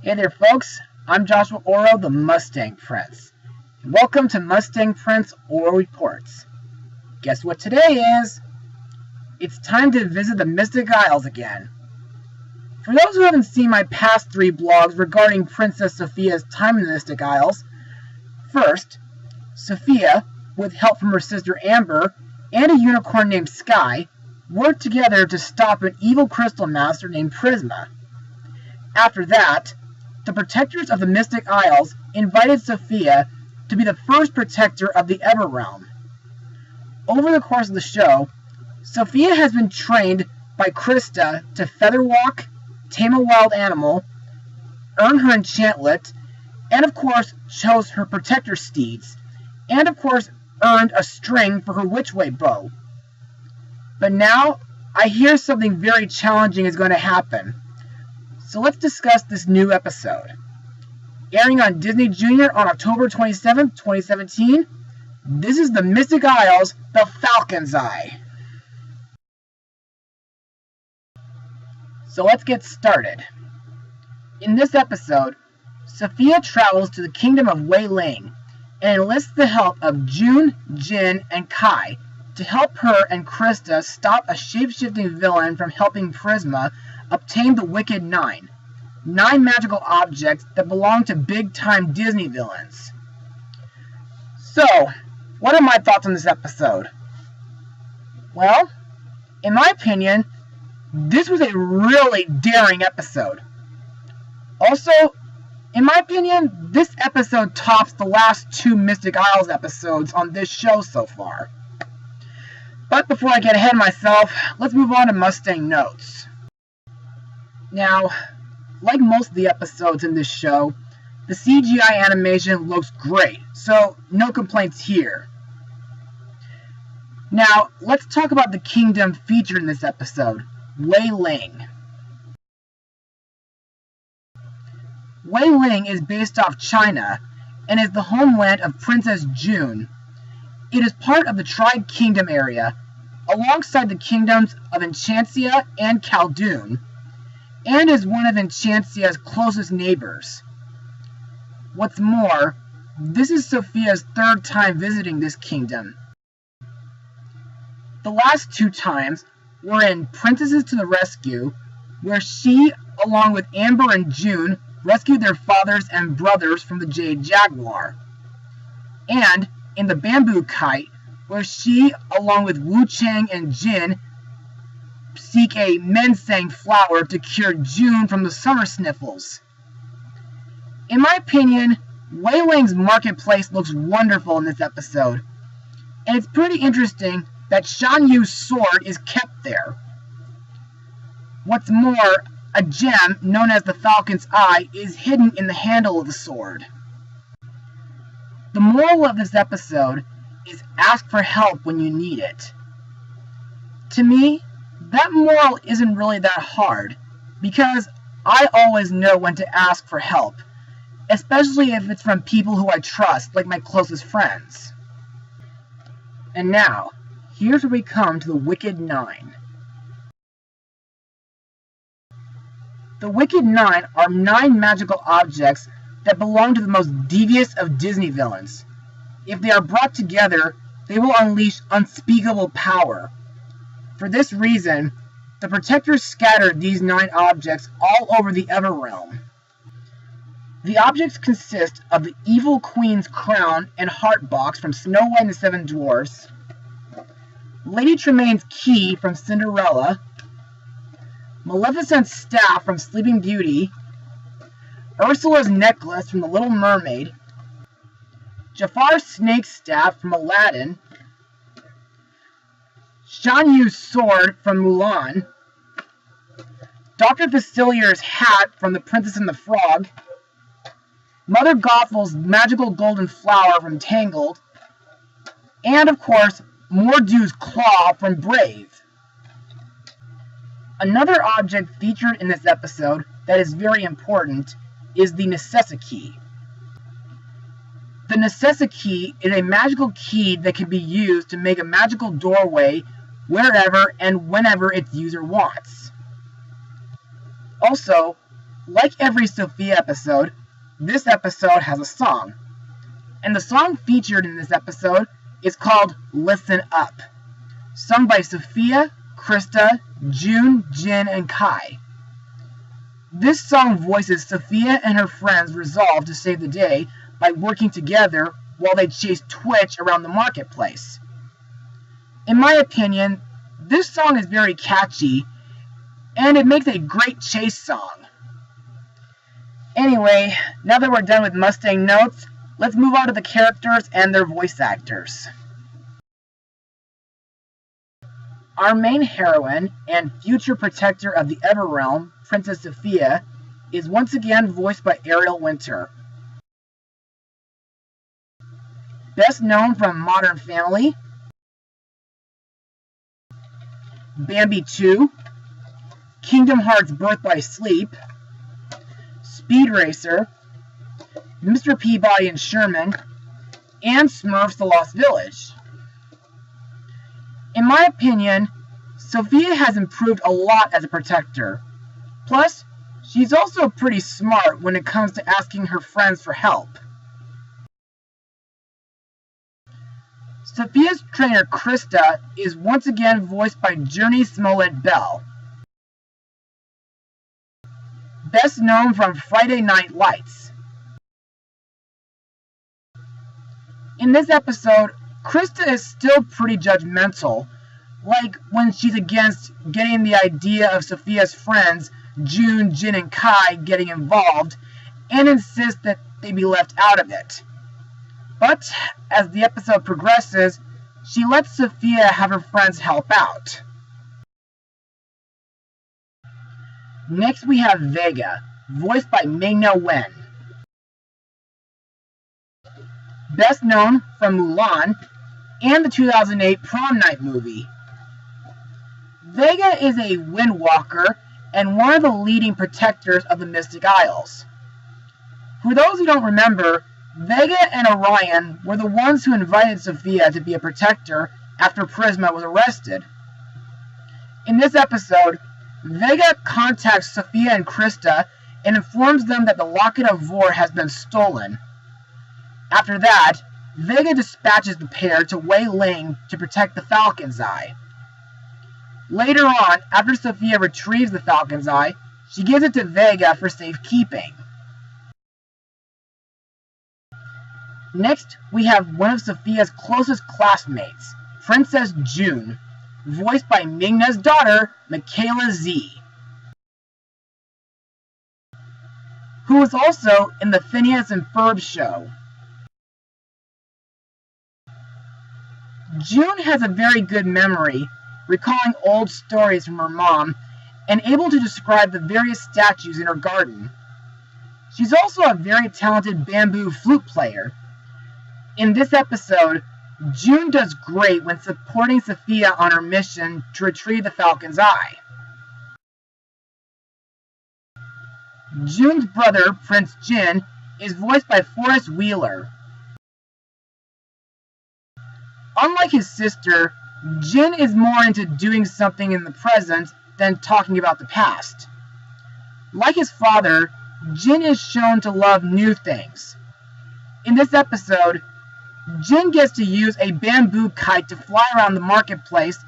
Hey there folks, I'm Joshua Orro, the Mustang Prince. Welcome to Mustang Prince Orro Reports. Guess what today is? It's time to visit the Mystic Isles again. For those who haven't seen my past 3 blogs regarding Princess Sofia's time in the Mystic Isles, first, Sofia, with help from her sister Amber and a unicorn named Sky, worked together to stop an evil crystal master named Prisma. After that, the protectors of the Mystic Isles invited Sofia to be the first protector of the Everrealm. Over the course of the show, Sofia has been trained by Chrysta to feather walk, tame a wild animal, earn her enchantlet, and of course chose her protector steeds, and of course earned a string for her witchway bow. But now, I hear something very challenging is going to happen. So let's discuss this new episode. Airing on Disney Junior on October 27, 2017, this is the Mystic Isles, the Falcon's Eye. So let's get started. In this episode, Sofia travels to the Kingdom of Wei-Ling and enlists the help of Jun, Jin, and Kai to help her and Chrysta stop a shape-shifting villain from helping Prisma obtain the Wicked 9 magical objects that belong to big-time Disney villains. So, what are my thoughts on this episode? Well, in my opinion, this was a really daring episode. Also, in my opinion, this episode tops the last 2 Mystic Isles episodes on this show so far. But before I get ahead of myself, let's move on to Mustang notes. Now, like most of the episodes in this show, the CGI animation looks great, so no complaints here. Now, let's talk about the kingdom featured in this episode, Wei-Ling. Wei-Ling is based off China and is the homeland of Princess Jun. It is part of the Tri-Kingdom area, alongside the kingdoms of Enchantia and Kaldun, and is one of Enchantia's closest neighbors. What's more, this is Sofia's 3rd time visiting this kingdom. The last 2 times were in Princesses to the Rescue, where she, along with Amber and June, rescued their fathers and brothers from the Jade Jaguar, and in the Bamboo Kite, where she, along with Wu Chang and Jin, seek a Mensang flower to cure June from the summer sniffles. In my opinion, Wei-Ling's marketplace looks wonderful in this episode, and it's pretty interesting that Shan-Yu's sword is kept there. What's more, a gem known as the Falcon's Eye is hidden in the handle of the sword. The moral of this episode is ask for help when you need it. To me, that moral isn't really that hard, because I always know when to ask for help, especially if it's from people who I trust, like my closest friends. And now, here's where we come to the Wicked 9. The Wicked 9 are 9 magical objects that belong to the most devious of Disney villains. If they are brought together, they will unleash unspeakable power. For this reason, the protectors scattered these 9 objects all over the Everrealm. The objects consist of the Evil Queen's crown and heart box from Snow White and the 7 Dwarfs, Lady Tremaine's key from Cinderella, Maleficent's staff from Sleeping Beauty, Ursula's necklace from The Little Mermaid, Jafar's snake staff from Aladdin, Shan-Yu's sword from Mulan, Dr. Facilier's hat from The Princess and the Frog, Mother Gothel's magical golden flower from Tangled, and of course, Mordu's claw from Brave. Another object featured in this episode that is very important is the Necessity. The Necessity is a magical key that can be used to make a magical doorway wherever and whenever its user wants. Also, Like every Sofia episode, this episode has a song. And the song featured in this episode is called Listen Up, sung by Sofia, Chrysta, Jun, Jin, and Kai. This song voices Sofia and her friends' resolve to save the day by working together while they chase Twitch around the marketplace. In my opinion, this song is very catchy, and it makes a great chase song. Anyway, now that we're done with Mustang notes, let's move on to the characters and their voice actors. Our main heroine and future protector of the Everrealm, Princess Sofia, is once again voiced by Ariel Winter. Best known from Modern Family, Bambi 2, Kingdom Hearts Birth by Sleep, Speed Racer, Mr. Peabody and Sherman, and Smurfs The Lost Village. In my opinion, Sofia has improved a lot as a protector. Plus, she's also pretty smart when it comes to asking her friends for help. Sofia's trainer Chrysta is once again voiced by Smollett-Bell. Best known from Friday Night Lights. In this episode, Chrysta is still pretty judgmental, like when she's against getting the idea of Sofia's friends, Jun, Jin, and Kai, getting involved, and insists that they be left out of it. But, as the episode progresses, she lets Sofia have her friends help out. Next we have Vega, voiced by Ming-Na. Best known from Mulan and the 2008 Prom Night movie. Vega is a windwalker and one of the leading protectors of the Mystic Isles. For those who don't remember, Vega and Orion were the ones who invited Sofia to be a protector after Prisma was arrested. In this episode, Vega contacts Sofia and Chrysta and informs them that the Locket of Vor has been stolen. After that, Vega dispatches the pair to Wei-Ling to protect the Falcon's Eye. Later on, after Sofia retrieves the Falcon's Eye, she gives it to Vega for safekeeping. Next, we have one of Sofia's closest classmates, Princess Jun, voiced by Ming-Na's daughter, Michaela Z, who was also in the Phineas and Ferb show. Jun has a very good memory, recalling old stories from her mom, and able to describe the various statues in her garden. She's also a very talented bamboo flute player. In this episode, Jun does great when supporting Sofia on her mission to retrieve the Falcon's Eye. Jun's brother, Prince Jin, is voiced by Forrest Wheeler. Unlike his sister, Jin is more into doing something in the present than talking about the past. Like his father, Jin is shown to love new things. In this episode, Jin gets to use a bamboo kite to fly around the marketplace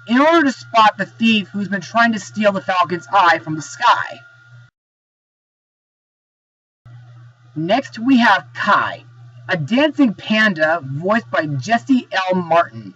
in order to spot the thief who's been trying to steal the Falcon's Eye from the sky. Next we have Kai, a dancing panda voiced by Jesse L. Martin,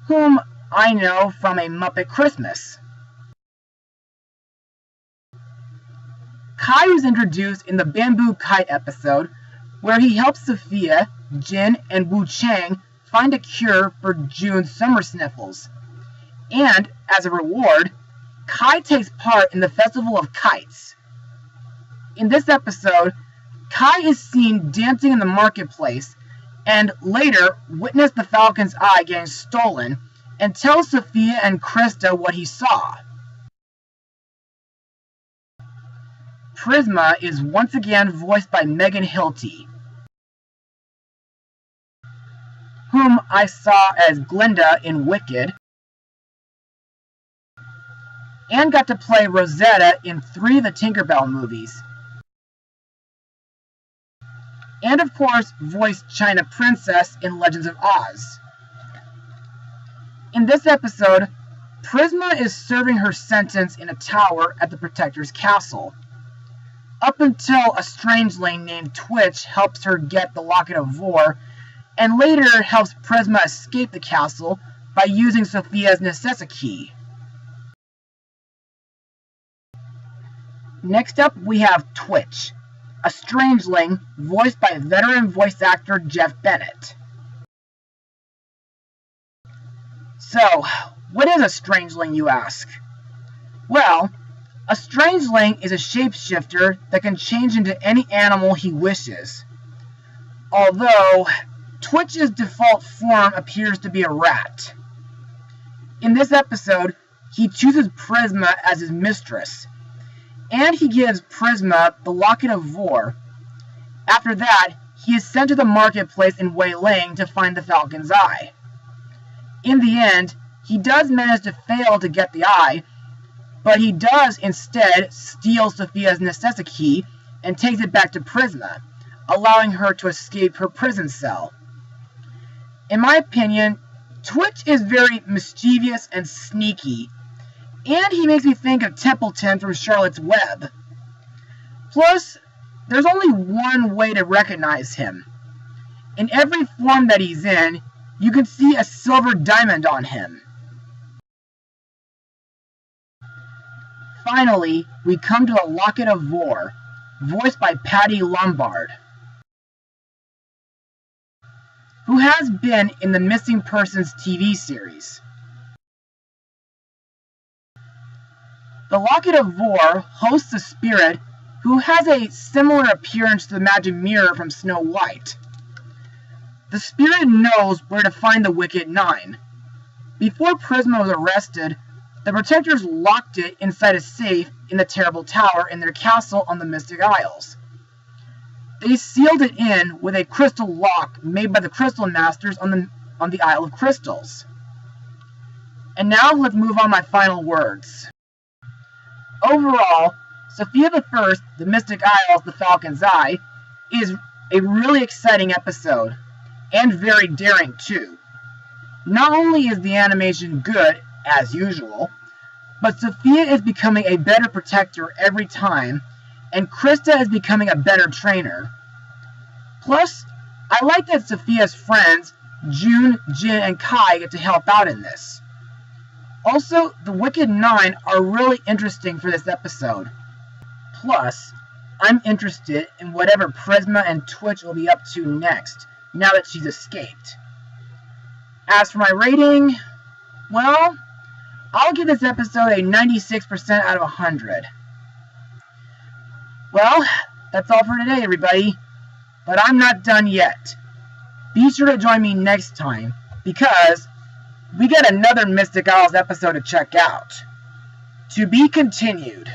whom I know from A Muppet Christmas. Kai was introduced in the Bamboo Kite episode, where he helps Sofia, Jin, and Wu Chang find a cure for Jun's summer sniffles. And, as a reward, Kai takes part in the Festival of Kites. In this episode, Kai is seen dancing in the marketplace, and later witnessed the Falcon's Eye getting stolen, and tells Sofia and Chrysta what he saw. Prisma is once again voiced by Megan Hilty, whom I saw as Glinda in Wicked, and got to play Rosetta in 3 of the Tinkerbell movies. And of course, voiced China Princess in Legends of Oz. In this episode, Prisma is serving her sentence in a tower at the Protector's castle, up until a strangeling named Twitch helps her get the Locket of War, and later helps Prisma escape the castle by using Sofia's necessity. Next up, we have Twitch, a strangeling voiced by veteran voice actor Jeff Bennett. So, what is a strangeling, you ask? Well, a strangeling is a shapeshifter that can change into any animal he wishes. Although, Twitch's default form appears to be a rat. In this episode, he chooses Prisma as his mistress, and he gives Prisma the Locket of War. After that, he is sent to the marketplace in Wei-Ling to find the Falcon's Eye. In the end, he does manage to fail to get the eye, but he does instead steal Sofia's necessity and takes it back to Prisma, allowing her to escape her prison cell. In my opinion, Twitch is very mischievous and sneaky, and he makes me think of Templeton from Charlotte's Web. Plus, there's only one way to recognize him. In every form that he's in, you can see a silver diamond on him. Finally, we come to the Locket of War, voiced by Patty Lombard, who has been in the Missing Persons TV series. The Locket of War hosts a spirit who has a similar appearance to the magic mirror from Snow White. The spirit knows where to find the Wicked Nine. Before Prisma was arrested, the Protectors locked it inside a safe in the Terrible Tower in their castle on the Mystic Isles. They sealed it in with a crystal lock made by the Crystal Masters on the Isle of Crystals. And now let's move on to my final words. Overall, Sofia I, the Mystic Isles, the Falcon's Eye, is a really exciting episode, and very daring too. Not only is the animation good, as usual, but Sofia is becoming a better protector every time, and Chrysta is becoming a better trainer. Plus, I like that Sofia's friends, Jun, Jin, and Kai get to help out in this. Also, the Wicked Nine are really interesting for this episode. Plus, I'm interested in whatever Prisma and Twitch will be up to next, now that she's escaped. As for my rating, well, I'll give this episode a 96% out of 100. Well, that's all for today, everybody. But I'm not done yet. Be sure to join me next time, because we got another Mystic Isles episode to check out. To be continued.